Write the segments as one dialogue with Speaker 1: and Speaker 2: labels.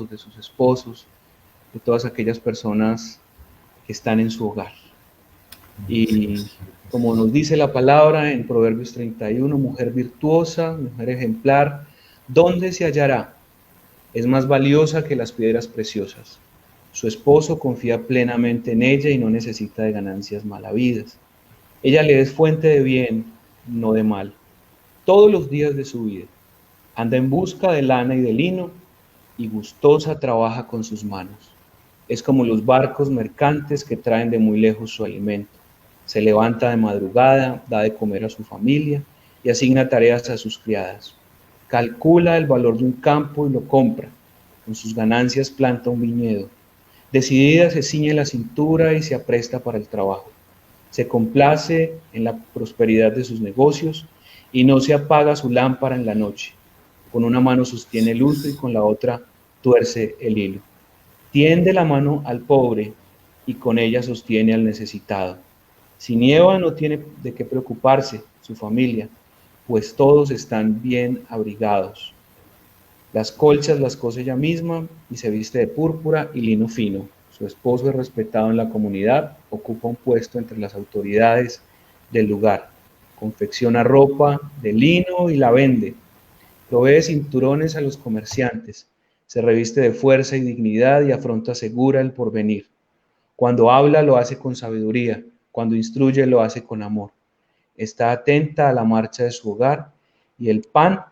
Speaker 1: de sus esposos, de todas aquellas personas que están en su hogar. Y como nos dice la palabra en Proverbios 31, mujer virtuosa, mujer ejemplar, ¿dónde se hallará? Es más valiosa que las piedras preciosas. Su esposo confía plenamente en ella y no necesita de ganancias malavidas. Ella le es fuente de bien, no de mal, todos los días de su vida. Anda en busca de lana y de lino y gustosa trabaja con sus manos. Es como los barcos mercantes que traen de muy lejos su alimento. Se levanta de madrugada, da de comer a su familia y asigna tareas a sus criadas. Calcula el valor de un campo y lo compra. Con sus ganancias planta un viñedo. Decidida se ciñe la cintura y se apresta para el trabajo. Se complace en la prosperidad de sus negocios y no se apaga su lámpara en la noche. Con una mano sostiene el uso y con la otra tuerce el hilo. Tiende la mano al pobre y con ella sostiene al necesitado. Si nieva no tiene de qué preocuparse su familia, pues todos están bien abrigados. Las colchas las cose ella misma y se viste de púrpura y lino fino. Su esposo es respetado en la comunidad, ocupa un puesto entre las autoridades del lugar. Confecciona ropa de lino y la vende. Provee cinturones a los comerciantes. Se reviste de fuerza y dignidad y afronta segura el porvenir. Cuando habla lo hace con sabiduría, cuando instruye lo hace con amor. Está atenta a la marcha de su hogar y el pan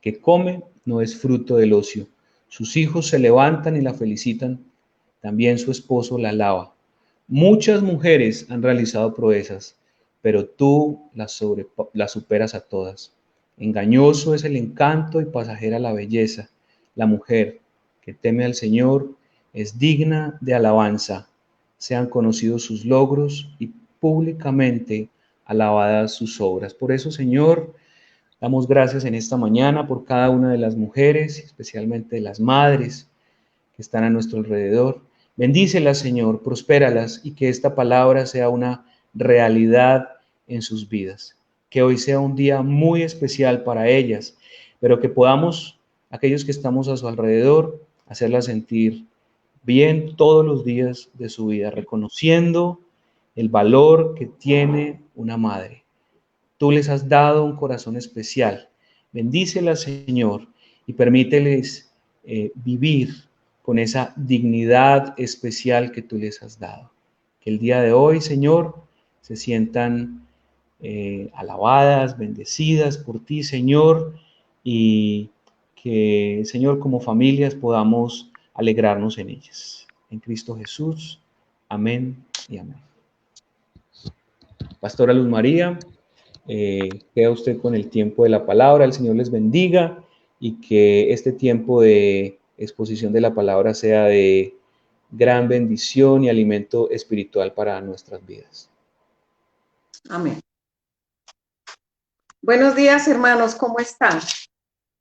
Speaker 1: que come no es fruto del ocio. Sus hijos se levantan y la felicitan, también su esposo la alaba. Muchas mujeres han realizado proezas, pero tú las superas a todas. Engañoso es el encanto y pasajera la belleza. La mujer que teme al Señor es digna de alabanza. Sean conocidos sus logros y públicamente alabadas sus obras. Por eso, Señor, damos gracias en esta mañana por cada una de las mujeres, especialmente de las madres que están a nuestro alrededor. Bendícelas, Señor, prospéralas y que esta palabra sea una realidad en sus vidas. Que hoy sea un día muy especial para ellas, pero que podamos, aquellos que estamos a su alrededor, hacerlas sentir bien todos los días de su vida, reconociendo el valor que tiene una madre. Tú les has dado un corazón especial. Bendícelas, Señor, y permíteles vivir con esa dignidad especial que tú les has dado. Que el día de hoy, Señor, se sientan alabadas, bendecidas por ti, Señor, y que, Señor, como familias podamos alegrarnos en ellas. En Cristo Jesús. Amén y amén. Pastora Luz María. Queda usted con el tiempo de la palabra. El Señor les bendiga y que este tiempo de exposición de la palabra sea de gran bendición y alimento espiritual para nuestras vidas.
Speaker 2: Amén. Buenos días, hermanos, ¿cómo están?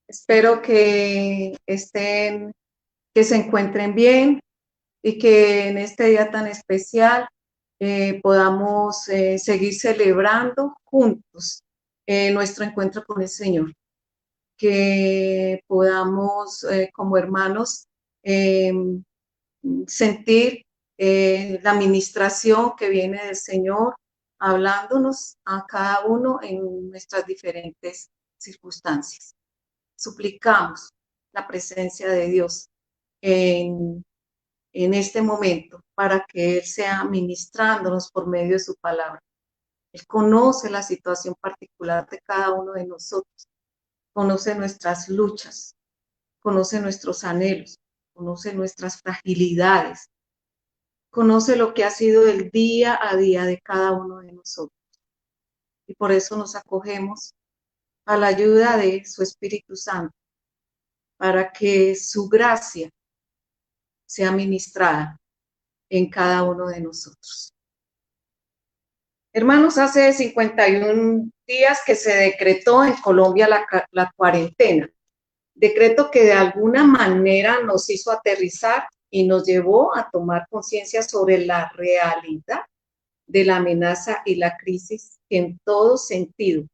Speaker 2: Espero que se encuentren bien y que en este día tan especial podamos seguir celebrando juntos nuestro encuentro con el Señor. Que podamos, como hermanos, sentir la ministración que viene del Señor, hablándonos a cada uno en nuestras diferentes circunstancias. Suplicamos la presencia de Dios en este momento para que Él sea ministrándonos por medio de su palabra. Él conoce la situación particular de cada uno de nosotros, conoce nuestras luchas, conoce nuestros anhelos, conoce nuestras fragilidades, conoce lo que ha sido el día a día de cada uno de nosotros. Y por eso nos acogemos a la ayuda de su Espíritu Santo, para que su gracia sea ministrada en cada uno de nosotros. Hermanos, hace 51 días que se decretó en Colombia la cuarentena, decreto que de alguna manera nos hizo aterrizar y nos llevó a tomar conciencia sobre la realidad de la amenaza y la crisis en todo sentido.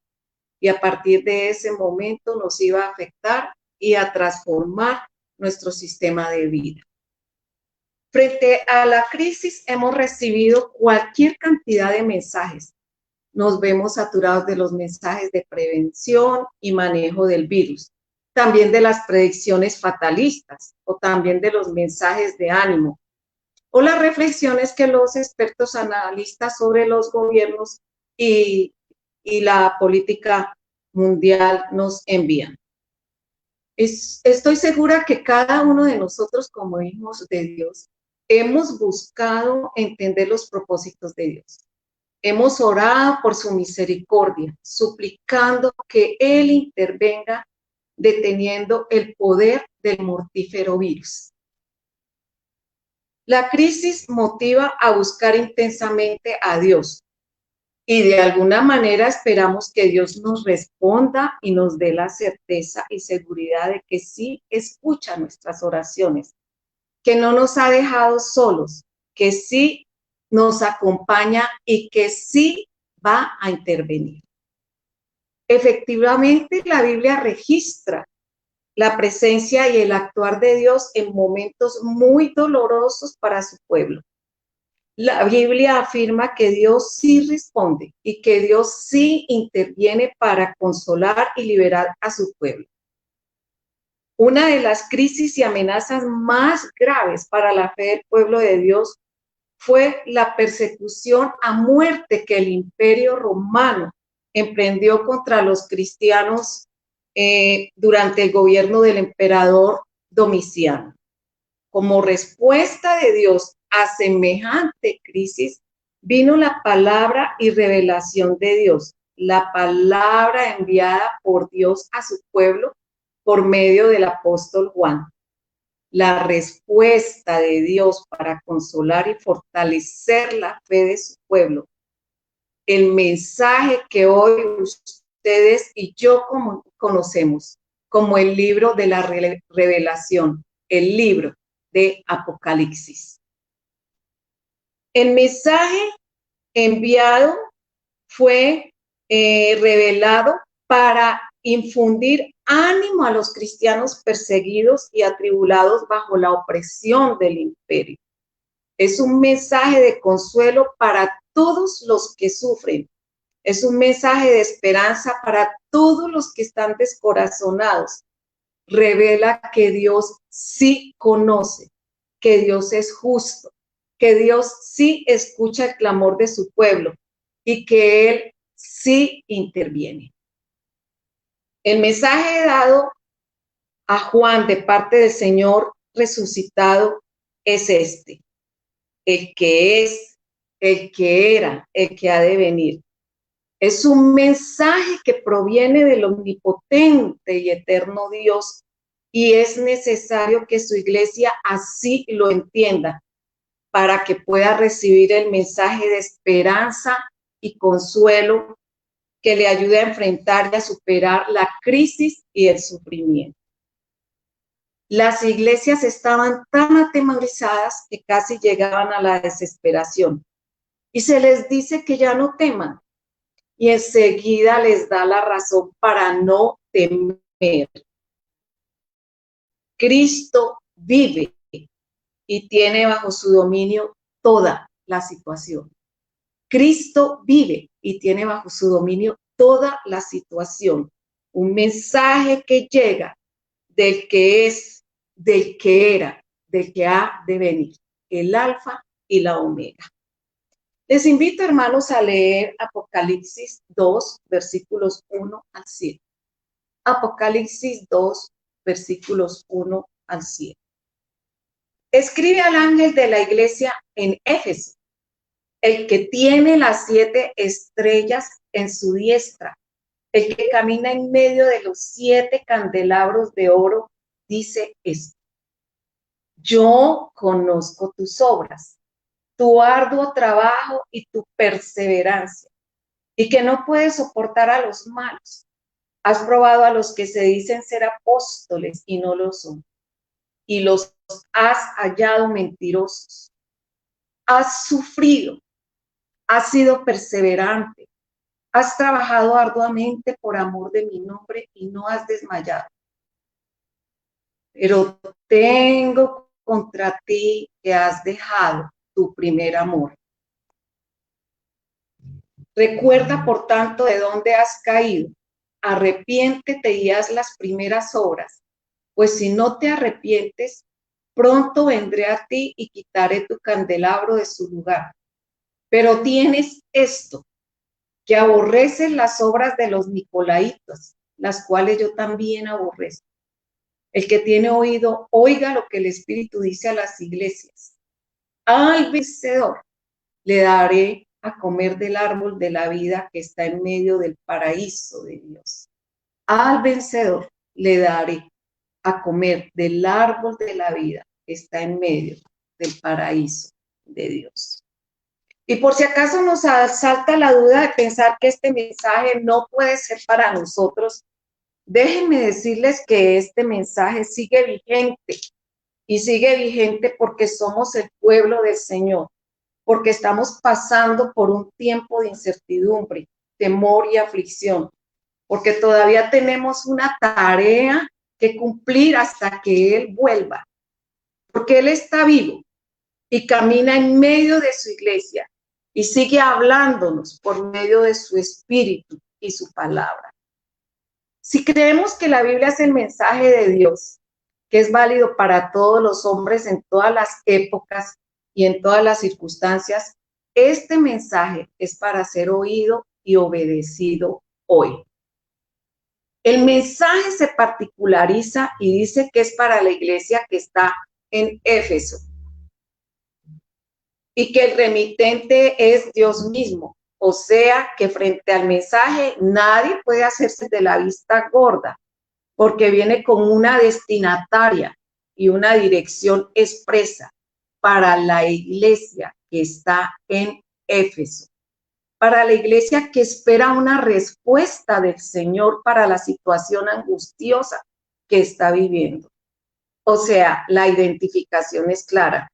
Speaker 2: Y a partir de ese momento nos iba a afectar y a transformar nuestro sistema de vida. Frente a la crisis hemos recibido cualquier cantidad de mensajes. Nos vemos saturados de los mensajes de prevención y manejo del virus, también de las predicciones fatalistas o también de los mensajes de ánimo o las reflexiones que los expertos analistas sobre los gobiernos y la política mundial nos envían. Estoy segura que cada uno de nosotros como hijos de Dios hemos buscado entender los propósitos de Dios. Hemos orado por su misericordia, suplicando que Él intervenga deteniendo el poder del mortífero virus. La crisis motiva a buscar intensamente a Dios y de alguna manera esperamos que Dios nos responda y nos dé la certeza y seguridad de que sí escucha nuestras oraciones, que no nos ha dejado solos, que sí nos acompaña y que sí va a intervenir. Efectivamente, la Biblia registra la presencia y el actuar de Dios en momentos muy dolorosos para su pueblo. La Biblia afirma que Dios sí responde y que Dios sí interviene para consolar y liberar a su pueblo. Una de las crisis y amenazas más graves para la fe del pueblo de Dios fue la persecución a muerte que el Imperio Romano emprendió contra los cristianos durante el gobierno del emperador Domiciano. Como respuesta de Dios a semejante crisis, vino la palabra y revelación de Dios, la palabra enviada por Dios a su pueblo por medio del apóstol Juan. La respuesta de Dios para consolar y fortalecer la fe de su pueblo. El mensaje que hoy ustedes y yo conocemos como el libro de la revelación, el libro de Apocalipsis. El mensaje enviado fue revelado para infundir ánimo a los cristianos perseguidos y atribulados bajo la opresión del imperio. Es un mensaje de consuelo para todos los que sufren. Es un mensaje de esperanza para todos los que están descorazonados. Revela que Dios sí conoce, que Dios es justo, que Dios sí escucha el clamor de su pueblo y que Él sí interviene. El mensaje dado a Juan de parte del Señor resucitado es este: el que es, el que era, el que ha de venir. Es un mensaje que proviene del omnipotente y eterno Dios y es necesario que su iglesia así lo entienda para que pueda recibir el mensaje de esperanza y consuelo que le ayude a enfrentar y a superar la crisis y el sufrimiento. Las iglesias estaban tan atemorizadas que casi llegaban a la desesperación y se les dice que ya no teman y enseguida les da la razón para no temer. Cristo vive y tiene bajo su dominio toda la situación. Cristo vive y tiene bajo su dominio toda la situación. Un mensaje que llega del que es, del que era, del que ha de venir, el alfa y la omega. Les invito, hermanos, a leer Apocalipsis 2, versículos 1 al 7. Apocalipsis 2, versículos 1 al 7. Escribe al ángel de la iglesia en Éfeso, el que tiene las 7 estrellas en su diestra, el que camina en medio de los 7 candelabros de oro, dice esto: yo conozco tus obras, tu arduo trabajo y tu perseverancia, y que no puedes soportar a los malos. Has probado a los que se dicen ser apóstoles y no lo son, y los has hallado mentirosos. Has sufrido, has sido perseverante, has trabajado arduamente por amor de mi nombre y no has desmayado. pero tengo contra ti que has dejado tu primer amor. Recuerda, por tanto, de dónde has caído. Arrepiéntete y haz las primeras obras, pues si no te arrepientes, pronto vendré a ti y quitaré tu candelabro de su lugar. Pero tienes esto, que aborreces las obras de los nicolaitas, las cuales yo también aborrezco. El que tiene oído, oiga lo que el Espíritu dice a las iglesias. Al vencedor le daré a comer del árbol de la vida que está en medio del paraíso de Dios. Al vencedor le daré a comer del árbol de la vida que está en medio del paraíso de Dios. Y por si acaso nos asalta la duda de pensar que este mensaje no puede ser para nosotros, déjenme decirles que este mensaje sigue vigente y sigue vigente porque somos el pueblo del Señor, porque estamos pasando por un tiempo de incertidumbre, temor y aflicción, porque todavía tenemos una tarea que cumplir hasta que Él vuelva, porque Él está vivo y camina en medio de su iglesia y sigue hablándonos por medio de su espíritu y su palabra. Si creemos que la Biblia es el mensaje de Dios, que es válido para todos los hombres en todas las épocas y en todas las circunstancias, este mensaje es para ser oído y obedecido hoy. El mensaje se particulariza y dice que es para la iglesia que está en Éfeso y que el remitente es Dios mismo. O sea que frente al mensaje nadie puede hacerse de la vista gorda, porque viene con una destinataria y una dirección expresa para la iglesia que está en Éfeso, para la iglesia que espera una respuesta del Señor para la situación angustiosa que está viviendo. O sea, la identificación es clara.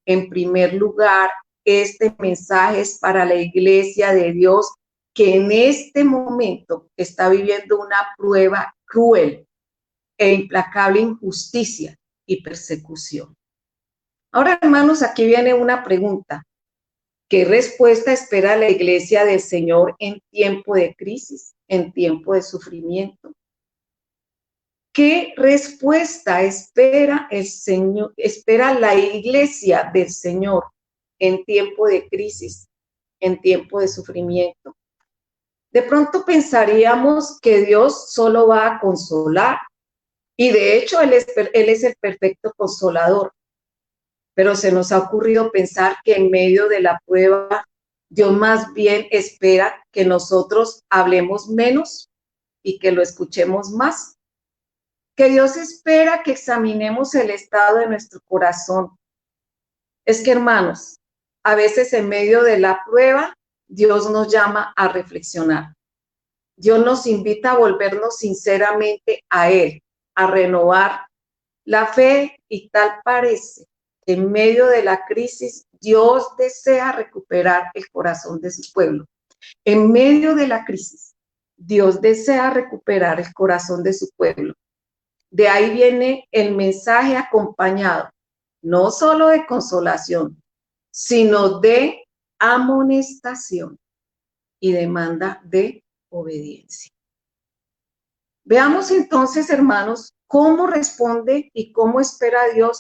Speaker 2: En primer lugar, este mensaje es para la iglesia de Dios que en este momento está viviendo una prueba cruel e implacable injusticia y persecución. Ahora, hermanos, aquí viene una pregunta. ¿Qué respuesta espera la iglesia del Señor en tiempo de crisis, en tiempo de sufrimiento? ¿Qué respuesta espera el Señor, espera la iglesia del Señor en tiempo de crisis, en tiempo de sufrimiento? De pronto pensaríamos que Dios solo va a consolar, y de hecho Él es el perfecto consolador, pero se nos ha ocurrido pensar que en medio de la prueba, Dios más bien espera que nosotros hablemos menos y que lo escuchemos más. Que Dios espera que examinemos el estado de nuestro corazón. Es que, hermanos, a veces en medio de la prueba, Dios nos llama a reflexionar. Dios nos invita a volvernos sinceramente a Él, a renovar la fe, y tal parece que en medio de la crisis Dios desea recuperar el corazón de su pueblo. En medio de la crisis, Dios desea recuperar el corazón de su pueblo. De ahí viene el mensaje acompañado, no solo de consolación, sino de amonestación y demanda de obediencia. Veamos entonces, hermanos, cómo responde y cómo espera Dios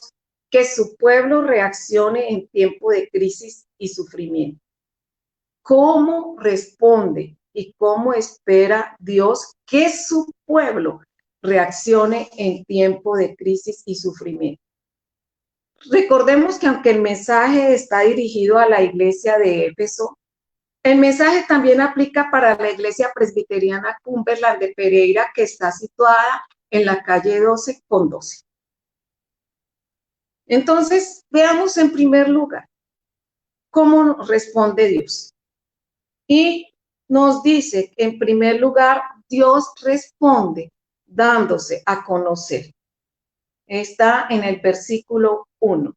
Speaker 2: que su pueblo reaccione en tiempo de crisis y sufrimiento. ¿Cómo responde y cómo espera Dios que su pueblo reaccione en tiempo de crisis y sufrimiento? Recordemos que aunque el mensaje está dirigido a la iglesia de Éfeso, el mensaje también aplica para la iglesia presbiteriana Cumberland de Pereira, que está situada en la calle 12 con 12. Entonces, veamos en primer lugar cómo responde Dios. Y nos dice que en primer lugar Dios responde dándose a conocer. Está en el versículo 1.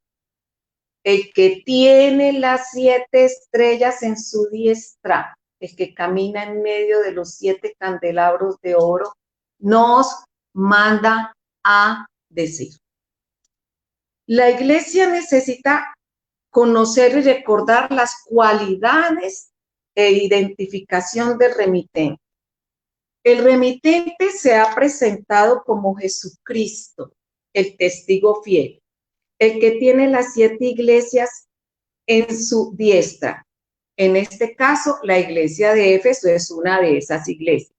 Speaker 2: El que tiene las 7 estrellas en su diestra, el que camina en medio de los 7 candelabros de oro, nos manda a decir. La iglesia necesita conocer y recordar las cualidades e identificación del remitente. El remitente se ha presentado como Jesucristo, el testigo fiel, el que tiene las 7 iglesias en su diestra. En este caso, la iglesia de Éfeso es una de esas iglesias.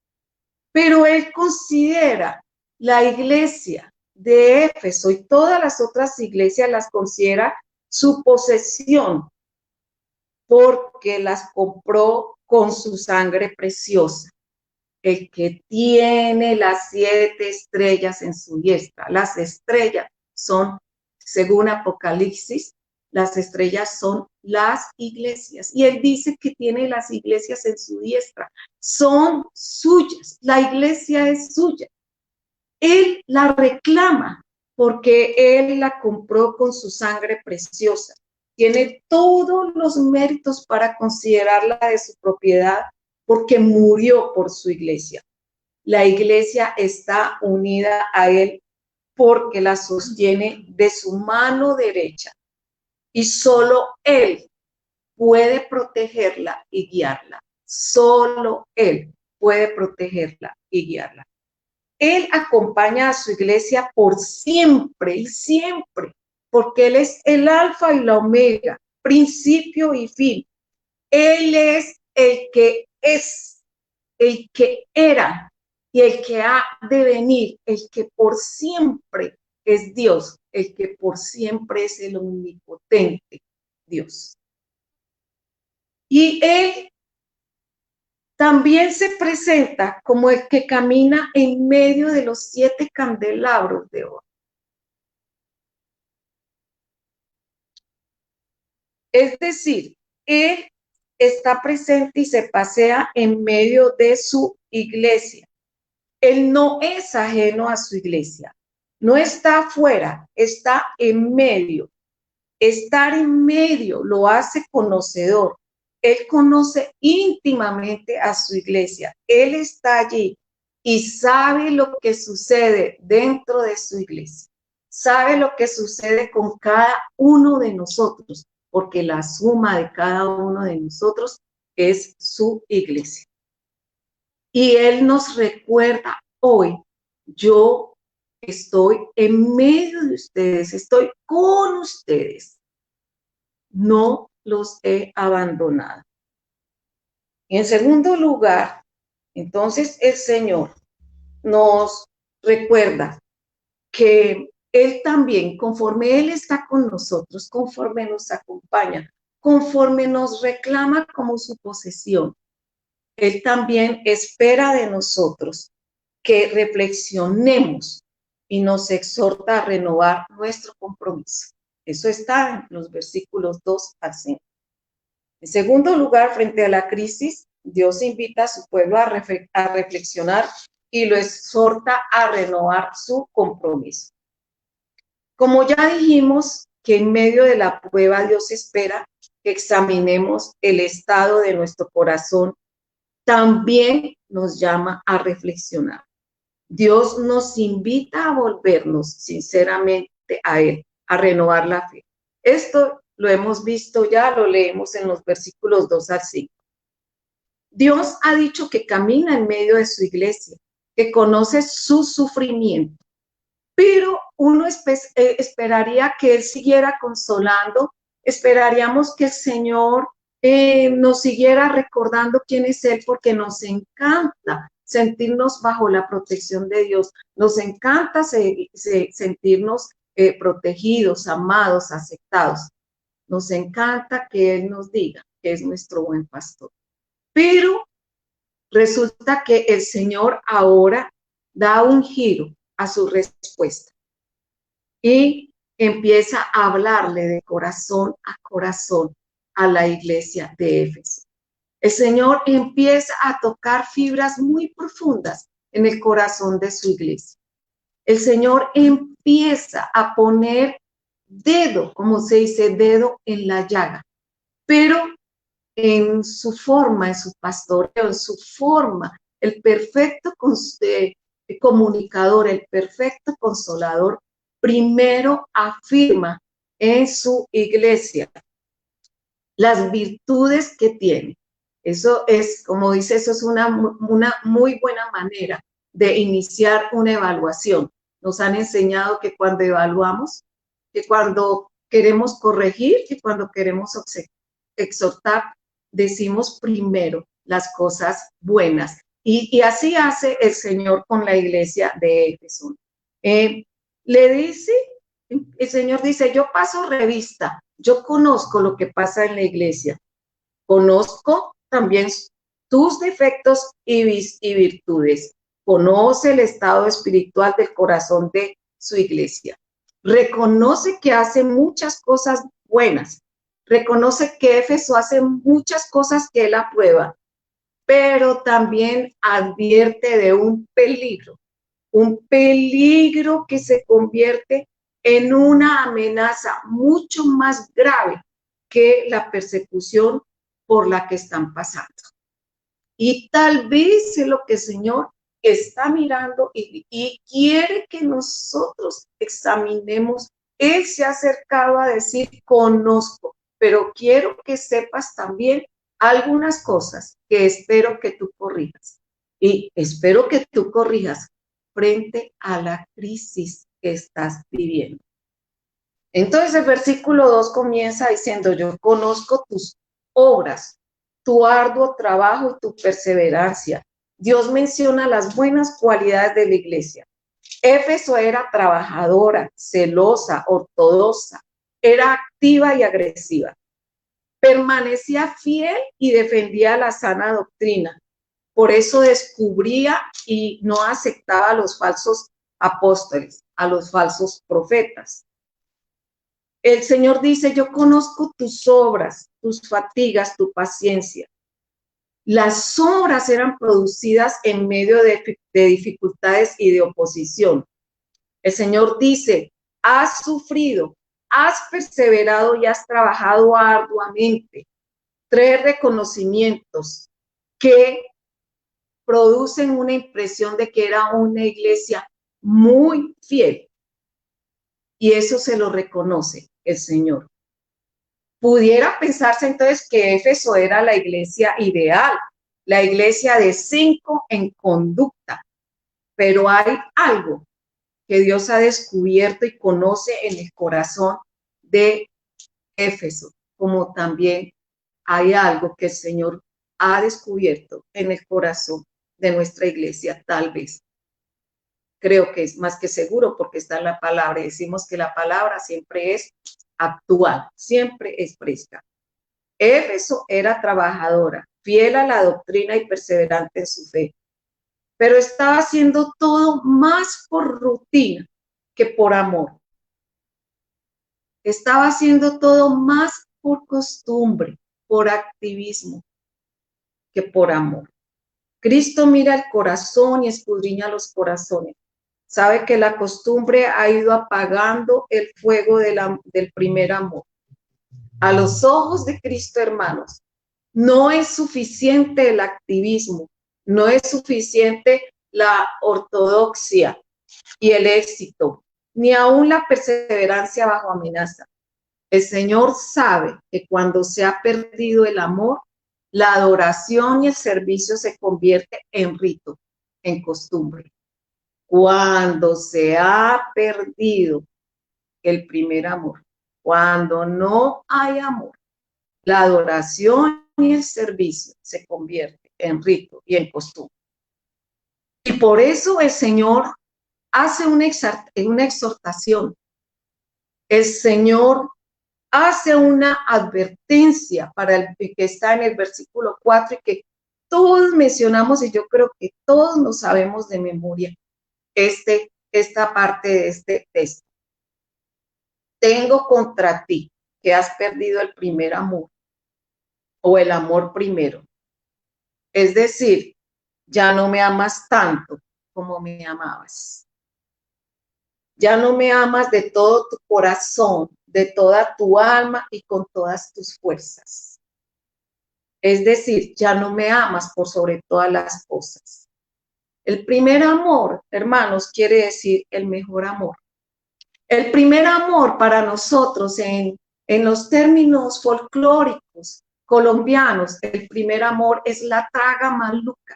Speaker 2: Pero él considera la iglesia de Éfeso y todas las otras iglesias las considera su posesión, porque las compró con su sangre preciosa. El que tiene las 7 estrellas en su diestra. Las estrellas son, según Apocalipsis, las estrellas son las iglesias. Y él dice que tiene las iglesias en su diestra. Son suyas. La iglesia es suya. Él la reclama porque él la compró con su sangre preciosa. Tiene todos los méritos para considerarla de su propiedad porque murió por su iglesia. La iglesia está unida a él porque la sostiene de su mano derecha y solo él puede protegerla y guiarla. Solo él puede protegerla y guiarla. Él acompaña a su iglesia por siempre y siempre, porque él es el alfa y la omega, principio y fin. Él es el que es, el que era y el que ha de venir, el que por siempre es Dios, el que por siempre es el omnipotente Dios. Y él también se presenta como el que camina en medio de los 7 candelabros de oro. Es decir, él está presente y se pasea en medio de su iglesia. Él no es ajeno a su iglesia, no está afuera, está en medio. Estar en medio lo hace conocedor. Él conoce íntimamente a su iglesia. Él está allí y sabe lo que sucede dentro de su iglesia. Sabe lo que sucede con cada uno de nosotros, porque la suma de cada uno de nosotros es su iglesia. Y él nos recuerda hoy, yo estoy en medio de ustedes, estoy con ustedes. No los he abandonado. En segundo lugar, entonces el Señor nos recuerda que Él también, conforme Él está con nosotros, conforme nos acompaña, conforme nos reclama como su posesión, Él también espera de nosotros que reflexionemos y nos exhorta a renovar nuestro compromiso. Eso está en los versículos 2 al 5. En segundo lugar, frente a la crisis, Dios invita a su pueblo a reflexionar y lo exhorta a renovar su compromiso. Como ya dijimos que en medio de la prueba Dios espera que examinemos el estado de nuestro corazón, también nos llama a reflexionar. Dios nos invita a volvernos sinceramente a Él, a renovar la fe. Esto lo hemos visto ya, lo leemos en los versículos 2 al 5. Dios ha dicho que camina en medio de su iglesia, que conoce su sufrimiento, pero uno esperaría que Él siguiera consolando, esperaríamos que el Señor nos siguiera recordando quién es Él, porque nos encanta sentirnos bajo la protección de Dios, nos encanta sentirnos protegidos, amados, aceptados. Nos encanta que Él nos diga que es nuestro buen pastor. Pero resulta que el Señor ahora da un giro a su respuesta y empieza a hablarle de corazón a corazón a la iglesia de Éfeso. El Señor empieza a tocar fibras muy profundas en el corazón de su iglesia. El Señor empieza a poner dedo, como se dice, dedo en la llaga, pero en su forma, en su pastoreo, en su forma, el perfecto comunicador, el perfecto consolador, primero afirma en su iglesia las virtudes que tiene. Eso es, como dice, eso es una muy buena manera de iniciar una evaluación. Nos han enseñado que cuando evaluamos, que cuando queremos corregir, que cuando queremos exhortar, decimos primero las cosas buenas. Y así hace el Señor con la iglesia de Éfeso. Le dice, el Señor dice, yo paso revista, yo conozco lo que pasa en la iglesia, conozco también tus defectos y virtudes, conoce el estado espiritual del corazón de su iglesia, reconoce que hace muchas cosas buenas, reconoce que Éfeso hace muchas cosas que él aprueba, pero también advierte de un peligro que se convierte en una amenaza mucho más grave que la persecución por la que están pasando. Y tal vez es lo que el Señor está mirando y quiere que nosotros examinemos. Él se ha acercado a decir, conozco, pero quiero que sepas también algunas cosas que espero que tú corrijas. Y espero que tú corrijas frente a la crisis que estás viviendo. Entonces el versículo 2 comienza diciendo, yo conozco tus obras, tu arduo trabajo y tu perseverancia. Dios menciona las buenas cualidades de la iglesia. Éfeso era trabajadora, celosa, ortodoxa, era activa y agresiva. Permanecía fiel y defendía la sana doctrina. Por eso descubría y no aceptaba a los falsos apóstoles, a los falsos profetas. El Señor dice, yo conozco tus obras, tus fatigas, tu paciencia. Las obras eran producidas en medio de dificultades y de oposición. El Señor dice, has sufrido, has perseverado y has trabajado arduamente. 3 reconocimientos que producen una impresión de que era una iglesia muy fiel. Y eso se lo reconoce el Señor. Pudiera pensarse entonces que Éfeso era la iglesia ideal, la iglesia de 5 en conducta, pero hay algo que Dios ha descubierto y conoce en el corazón de Éfeso, como también hay algo que el Señor ha descubierto en el corazón de nuestra iglesia, tal vez. Creo que es más que seguro porque está en la palabra y decimos que la palabra siempre es actual, siempre es fresca. Éfeso era trabajadora, fiel a la doctrina y perseverante en su fe, pero estaba haciendo todo más por rutina que por amor. Estaba haciendo todo más por costumbre, por activismo, que por amor. Cristo mira el corazón y escudriña los corazones. Sabe que la costumbre ha ido apagando el fuego del primer amor. A los ojos de Cristo, hermanos, no es suficiente el activismo, no es suficiente la ortodoxia y el éxito, ni aún la perseverancia bajo amenaza. El Señor sabe que cuando se ha perdido el amor, la adoración y el servicio se convierte en rito, en costumbre. Cuando se ha perdido el primer amor, cuando no hay amor, la adoración y el servicio se convierte en rito y en costumbre. Y por eso el Señor hace una exhortación. El Señor hace una advertencia para el que está en el versículo 4 y que todos mencionamos, y yo creo que todos nos sabemos de memoria esta parte de este texto. Tengo contra ti que has perdido el primer amor o el amor primero. Es decir, ya no me amas tanto como me amabas. Ya no me amas de todo tu corazón, de toda tu alma y con todas tus fuerzas. Es decir, ya no me amas por sobre todas las cosas. El primer amor, hermanos, quiere decir el mejor amor. El primer amor para nosotros en los términos folclóricos colombianos, el primer amor es la traga maluca.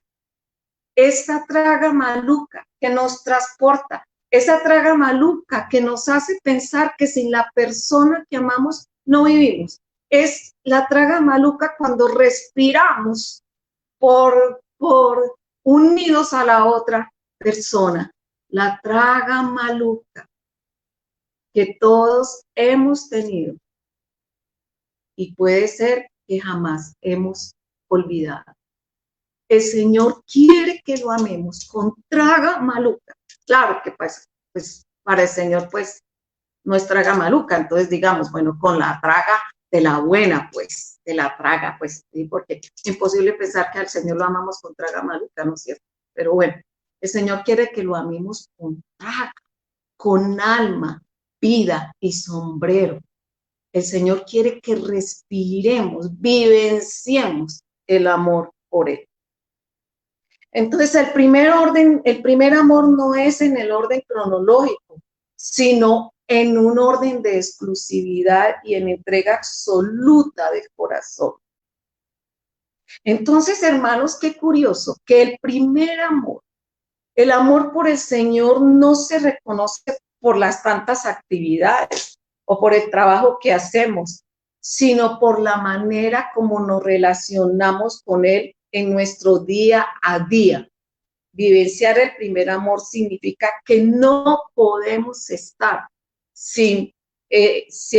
Speaker 2: Esta traga maluca que nos transporta, esa traga maluca que nos hace pensar que sin la persona que amamos no vivimos. Es la traga maluca cuando respiramos por unidos a la otra persona. La traga maluca que todos hemos tenido y puede ser que jamás hemos olvidado. El Señor quiere que lo amemos con traga maluca. Claro que pues para el Señor pues no es traga maluca, entonces digamos, bueno, con la traga de la buena, pues, de la traga, pues, ¿sí? Porque es imposible pensar que al Señor lo amamos con traga maluca, ¿no es cierto? Pero bueno, el Señor quiere que lo amemos con traga, con alma, vida y sombrero. El Señor quiere que respiremos, vivenciemos el amor por Él. Entonces, el primer amor no es en el orden cronológico, sino en un orden de exclusividad y en entrega absoluta del corazón. Entonces, hermanos, qué curioso que el primer amor, el amor por el Señor no se reconoce por las tantas actividades o por el trabajo que hacemos, sino por la manera como nos relacionamos con Él en nuestro día a día. Vivenciar el primer amor significa que no podemos estar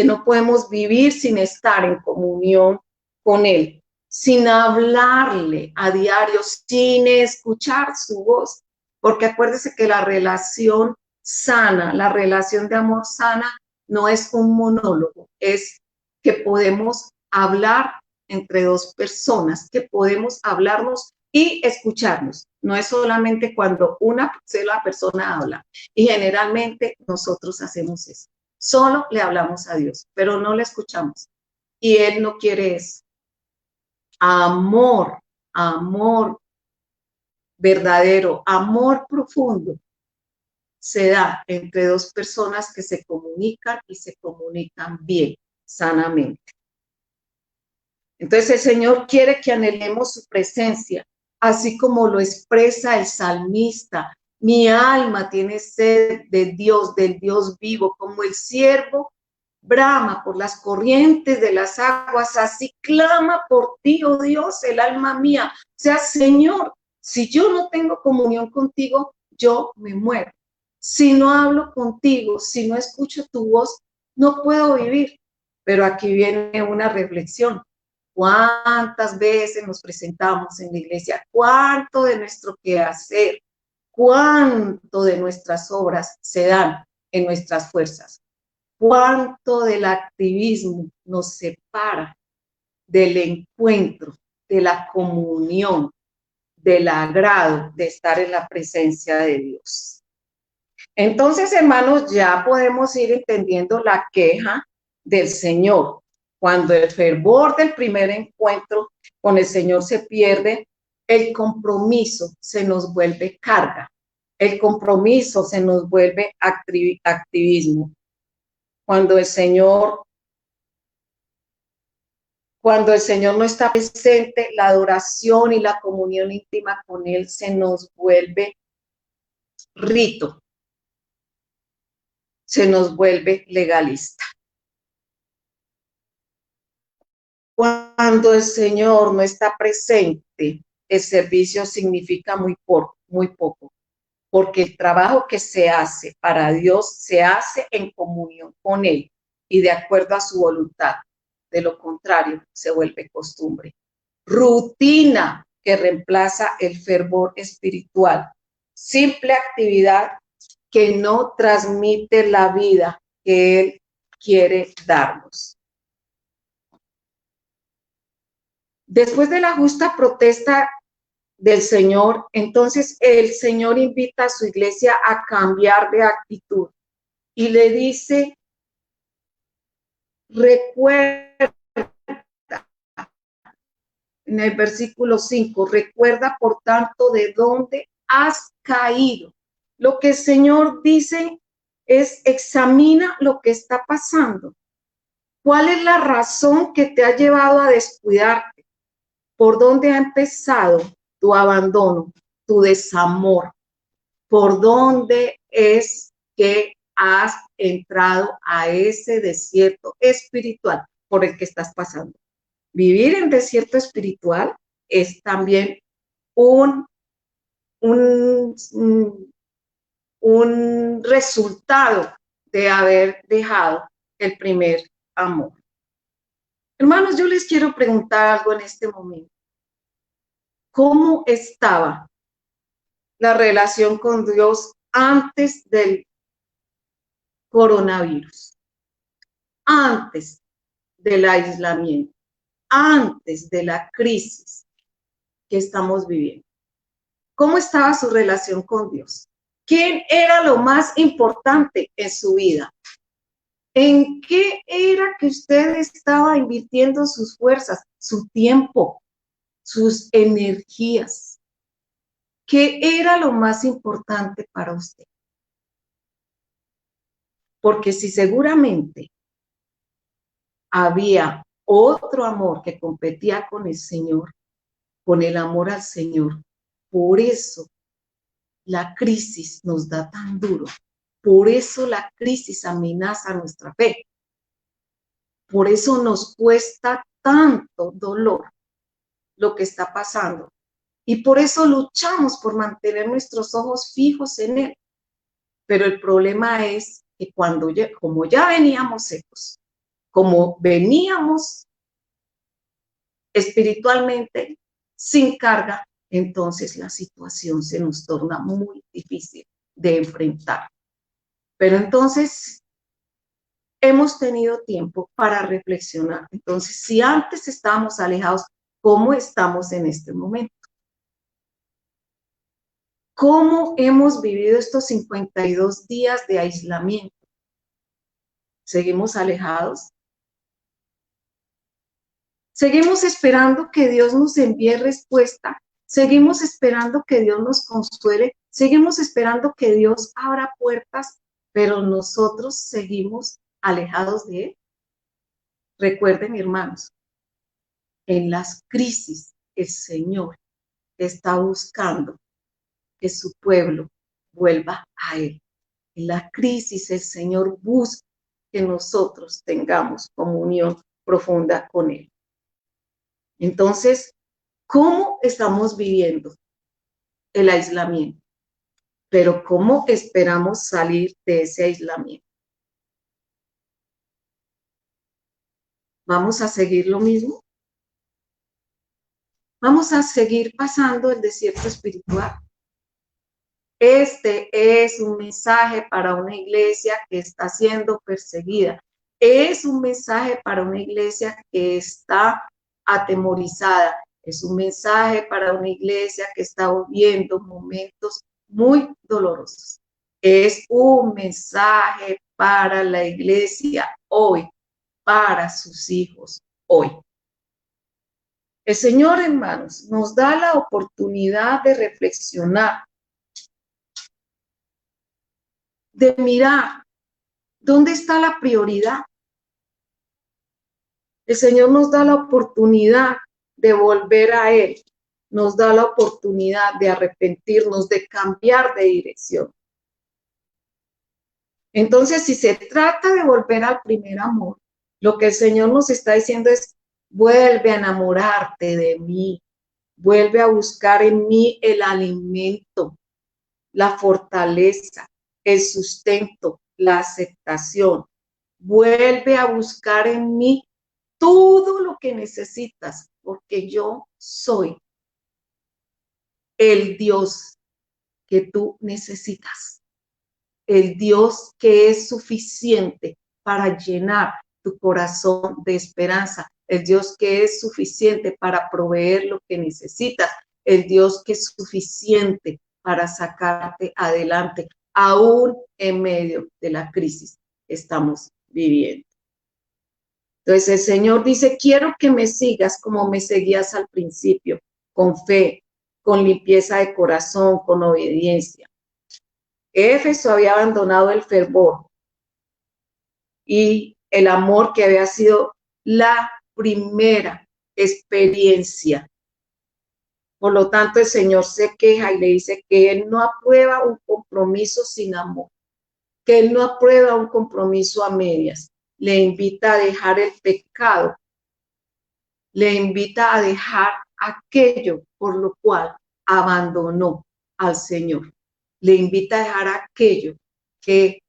Speaker 2: no podemos vivir sin estar en comunión con Él, sin hablarle a diario, sin escuchar su voz, porque acuérdese que la relación sana, la relación de amor sana, no es un monólogo, es que podemos hablar entre dos personas, que podemos hablarnos y escucharnos. No es solamente cuando una sola persona habla. Y generalmente nosotros hacemos eso. Solo le hablamos a Dios, pero no le escuchamos. Y Él no quiere eso. Amor, amor verdadero, amor profundo se da entre dos personas que se comunican y se comunican bien, sanamente. Entonces el Señor quiere que anhelemos su presencia, así como lo expresa el salmista. Mi alma tiene sed de Dios, del Dios vivo, como el ciervo brama por las corrientes de las aguas, así clama por ti, oh Dios, el alma mía. O sea, Señor, si yo no tengo comunión contigo, yo me muero. Si no hablo contigo, si no escucho tu voz, no puedo vivir. Pero aquí viene una reflexión. ¿Cuántas veces nos presentamos en la iglesia? ¿Cuánto de nuestro quehacer, cuánto de nuestras obras se dan en nuestras fuerzas? ¿Cuánto del activismo nos separa del encuentro, de la comunión, del agrado de estar en la presencia de Dios? Entonces, hermanos, ya podemos ir entendiendo la queja del Señor. Cuando el fervor del primer encuentro con el Señor se pierde, el compromiso se nos vuelve carga. El compromiso se nos vuelve activismo. Cuando el Señor no está presente, la adoración y la comunión íntima con Él se nos vuelve rito, se nos vuelve legalista. Cuando el Señor no está presente, el servicio significa muy poco, porque el trabajo que se hace para Dios se hace en comunión con Él y de acuerdo a su voluntad. De lo contrario, se vuelve costumbre. Rutina que reemplaza el fervor espiritual. Simple actividad que no transmite la vida que Él quiere darnos. Después de la justa protesta del Señor, entonces el Señor invita a su iglesia a cambiar de actitud y le dice, recuerda, en el versículo 5, recuerda por tanto de dónde has caído. Lo que el Señor dice es examina lo que está pasando. ¿Cuál es la razón que te ha llevado a descuidarte? ¿Por dónde ha empezado tu abandono, tu desamor? ¿Por dónde es que has entrado a ese desierto espiritual por el que estás pasando? Vivir en desierto espiritual es también un resultado de haber dejado el primer amor. Hermanos, yo les quiero preguntar algo en este momento. ¿Cómo estaba la relación con Dios antes del coronavirus? Antes del aislamiento, antes de la crisis que estamos viviendo. ¿Cómo estaba su relación con Dios? ¿Quién era lo más importante en su vida? ¿En qué era que usted estaba invirtiendo sus fuerzas, su tiempo, sus energías? ¿Qué era lo más importante para usted? Porque si seguramente había otro amor que competía con el Señor, con el amor al Señor, por eso la crisis nos da tan duro. Por eso la crisis amenaza nuestra fe. Por eso nos cuesta tanto dolor lo que está pasando. Y por eso luchamos por mantener nuestros ojos fijos en Él. Pero el problema es que como ya veníamos secos, como veníamos espiritualmente sin carga, entonces la situación se nos torna muy difícil de enfrentar. Pero entonces hemos tenido tiempo para reflexionar. Entonces, si antes estábamos alejados, ¿cómo estamos en este momento? ¿Cómo hemos vivido estos 52 días de aislamiento? ¿Seguimos alejados? ¿Seguimos esperando que Dios nos envíe respuesta? ¿Seguimos esperando que Dios nos consuele? ¿Seguimos esperando que Dios abra puertas, pero nosotros seguimos alejados de Él? Recuerden, hermanos, en las crisis el Señor está buscando que su pueblo vuelva a Él. En la crisis el Señor busca que nosotros tengamos comunión profunda con Él. Entonces, ¿cómo estamos viviendo el aislamiento? Pero ¿cómo esperamos salir de ese aislamiento? ¿Vamos a seguir lo mismo? ¿Vamos a seguir pasando el desierto espiritual? Este es un mensaje para una iglesia que está siendo perseguida. Es un mensaje para una iglesia que está atemorizada. Es un mensaje para una iglesia que está viviendo momentos muy dolorosos. Es un mensaje para la iglesia hoy, para sus hijos hoy. El Señor, hermanos, nos da la oportunidad de reflexionar, de mirar dónde está la prioridad. El Señor nos da la oportunidad de volver a Él, nos da la oportunidad de arrepentirnos, de cambiar de dirección. Entonces, si se trata de volver al primer amor, lo que el Señor nos está diciendo es, vuelve a enamorarte de mí, vuelve a buscar en mí el alimento, la fortaleza, el sustento, la aceptación. Vuelve a buscar en mí todo lo que necesitas, porque yo soy el Dios que tú necesitas, el Dios que es suficiente para llenar tu corazón de esperanza, el Dios que es suficiente para proveer lo que necesitas, el Dios que es suficiente para sacarte adelante, aún en medio de la crisis que estamos viviendo. Entonces el Señor dice, quiero que me sigas como me seguías al principio, con fe, con limpieza de corazón, con obediencia. Éfeso había abandonado el fervor y el amor que había sido la primera experiencia. Por lo tanto, el Señor se queja y le dice que Él no aprueba un compromiso sin amor, que Él no aprueba un compromiso a medias. Le invita a dejar el pecado, le invita a dejar aquello por lo cual abandonó al Señor. Le invita a dejar aquello que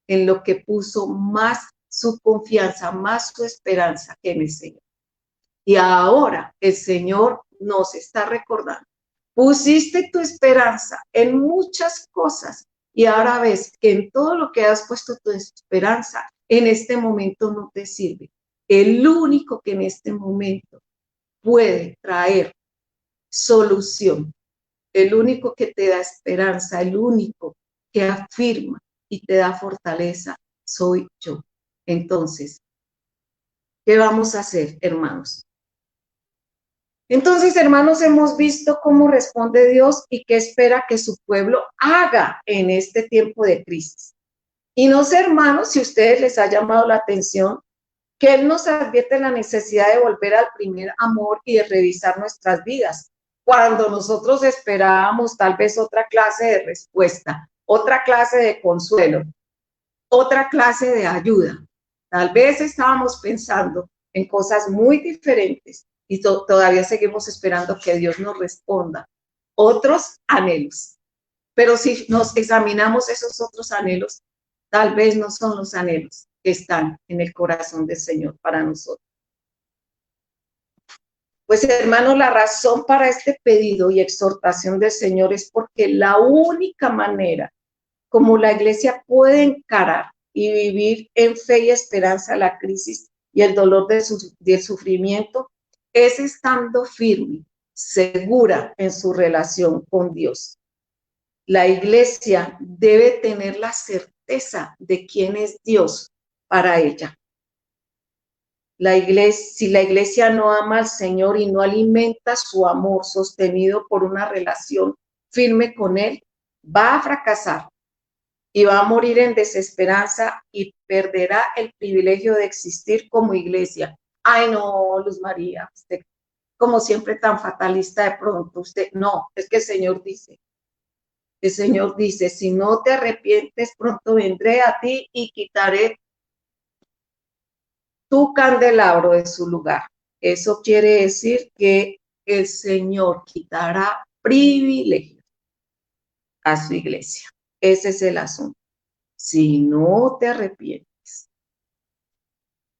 Speaker 2: en lo que puso más su confianza, más su esperanza que en el Señor. Y ahora el Señor nos está recordando. Pusiste tu esperanza en muchas cosas y ahora ves que en todo lo que has puesto tu esperanza, en este momento no te sirve. El único que en este momento puede traer solución, el único que te da esperanza, el único que afirma y te da fortaleza, soy yo. Entonces, ¿qué vamos a hacer, hermanos? Entonces, hermanos, hemos visto cómo responde Dios y qué espera que su pueblo haga en este tiempo de crisis. Y no sé, hermanos, si a ustedes les ha llamado la atención que Él nos advierte la necesidad de volver al primer amor y de revisar nuestras vidas, cuando nosotros esperábamos tal vez otra clase de respuesta, otra clase de consuelo, otra clase de ayuda. Tal vez estábamos pensando en cosas muy diferentes y todavía seguimos esperando que Dios nos responda otros anhelos. Pero si nos examinamos esos otros anhelos, tal vez no son los anhelos que están en el corazón del Señor para nosotros. Pues, hermanos, la razón para este pedido y exhortación del Señor es porque la única manera como la iglesia puede encarar y vivir en fe y esperanza la crisis y el dolor del sufrimiento es estando firme, segura en su relación con Dios. La iglesia debe tener la certeza de quién es Dios para ella. Si la iglesia no ama al Señor y no alimenta su amor sostenido por una relación firme con Él, va a fracasar y va a morir en desesperanza y perderá el privilegio de existir como iglesia. Ay, no, Luz María, usted como siempre tan fatalista de pronto, usted, no, es que el Señor dice, si no te arrepientes, pronto vendré a ti y quitaré tu candelabro de su lugar. Eso quiere decir que el Señor quitará privilegios a su iglesia. Ese es el asunto. Si no te arrepientes,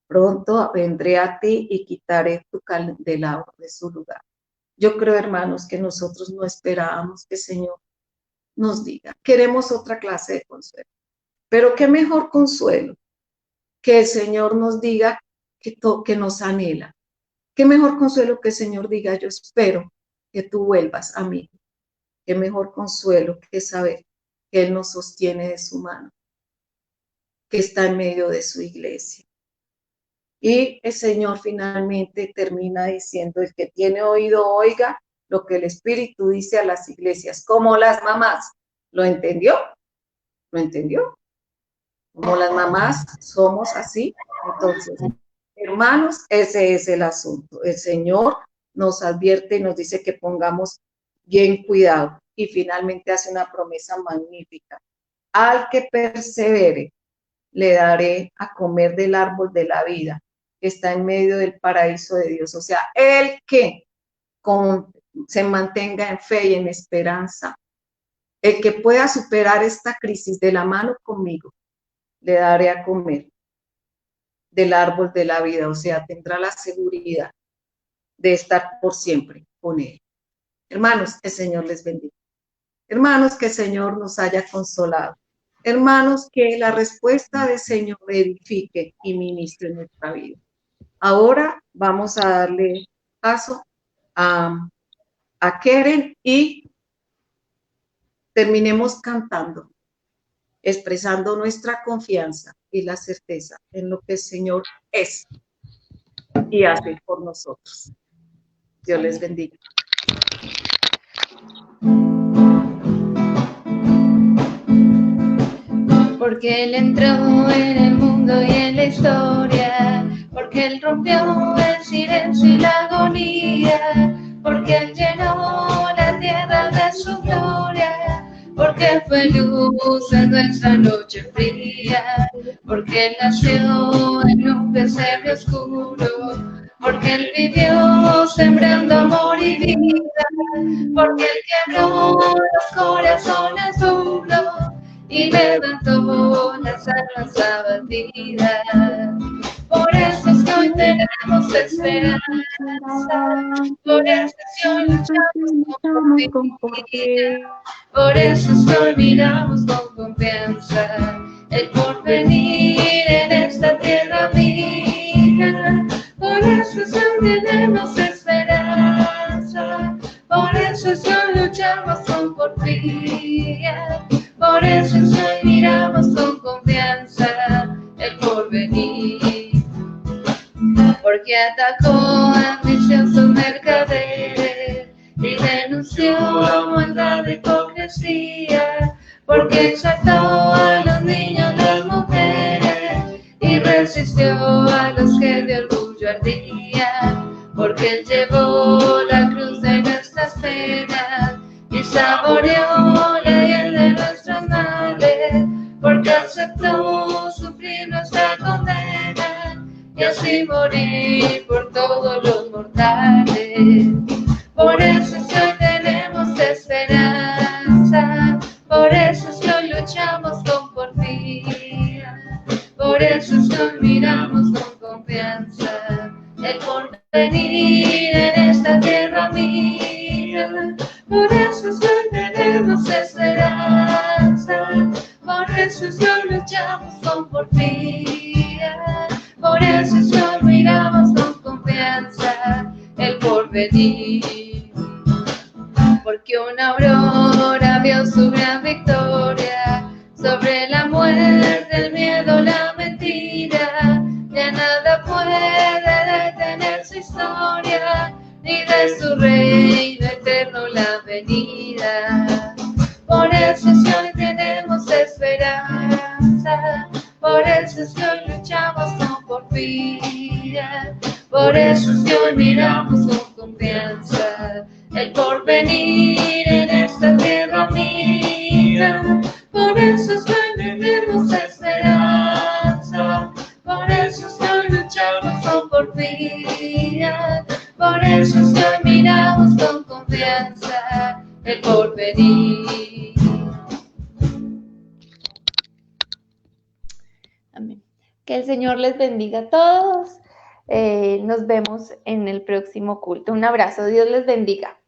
Speaker 2: pronto vendré a ti y quitaré tu candelabro de su lugar. Yo creo, hermanos, que nosotros no esperábamos que el Señor nos diga, queremos otra clase de consuelo. Pero qué mejor consuelo que el Señor nos diga que nos anhela. Qué mejor consuelo que el Señor diga, yo espero que tú vuelvas a mí. Qué mejor consuelo que saber que Él nos sostiene de su mano, que está en medio de su iglesia. Y el Señor finalmente termina diciendo, el que tiene oído, oiga lo que el Espíritu dice a las iglesias, como las mamás. ¿Lo entendió? ¿Lo entendió? Como las mamás somos así. Entonces, hermanos, ese es el asunto. El Señor nos advierte y nos dice que pongamos bien cuidado. Y finalmente hace una promesa magnífica. Al que persevere, le daré a comer del árbol de la vida, que está en medio del paraíso de Dios. O sea, el que se mantenga en fe y en esperanza, el que pueda superar esta crisis de la mano conmigo, le daré a comer del árbol de la vida, o sea, tendrá la seguridad de estar por siempre con Él. Hermanos, el Señor les bendiga. Hermanos, que el Señor nos haya consolado. Hermanos, que la respuesta del Señor edifique y ministre en nuestra vida. Ahora vamos a darle paso a Keren y terminemos cantando, expresando nuestra confianza y la certeza en lo que el Señor es y hace por nosotros. Dios les bendiga.
Speaker 3: porque Él entró en el mundo y en la historia, porque Él rompió el silencio y la agonía, porque Él llenó la tierra de su gloria, porque fue luz en nuestra noche fría, porque Él nació en un pesebre oscuro, porque Él vivió sembrando amor y vida, porque Él quebró los corazones duros y levantó las almas abatidas. Por eso es que hoy tenemos esperanza, por eso es que hoy luchamos con fe, por eso es que hoy miramos con confianza el porvenir en esta tierra mía. Por eso es que hoy tenemos esperanza, por eso es que hoy luchamos con porfía, por eso es que hoy miramos con confianza el porvenir. Porque atacó a ambiciosos mercaderes y denunció maldad de hipocresía, porque exaltó a los niños, las mujeres y resistió a los que de orgullo ardían, porque Él llevó la cruz de nuestras penas y saboreó la hiel de nuestros males, porque aceptó sufrir nuestra condena y así morir por todos los mortales. Por eso es que hoy tenemos esperanza, por eso es que hoy luchamos con porfía, por eso es que hoy miramos con confianza el porvenir en esta tierra mía. Por eso es que hoy tenemos esperanza, por eso es que hoy luchamos con porfía, por eso es que hoy miramos con confianza el porvenir. Porque una aurora vio su gran victoria sobre la muerte, el miedo, la mentira. Ya nada puede detener su historia, ni de su reino eterno la venida. Por eso es que hoy tenemos esperanza, por eso es que hoy luchamos con porfía, por eso es que hoy miramos con confianza el porvenir en esta tierra mía. Por eso es que hoy tenemos esperanza, por eso es que hoy luchamos con porfía, por eso es que hoy miramos con confianza el porvenir. Amén. Que el Señor les bendiga a todos. Nos vemos en el próximo culto. Un abrazo. Dios les bendiga.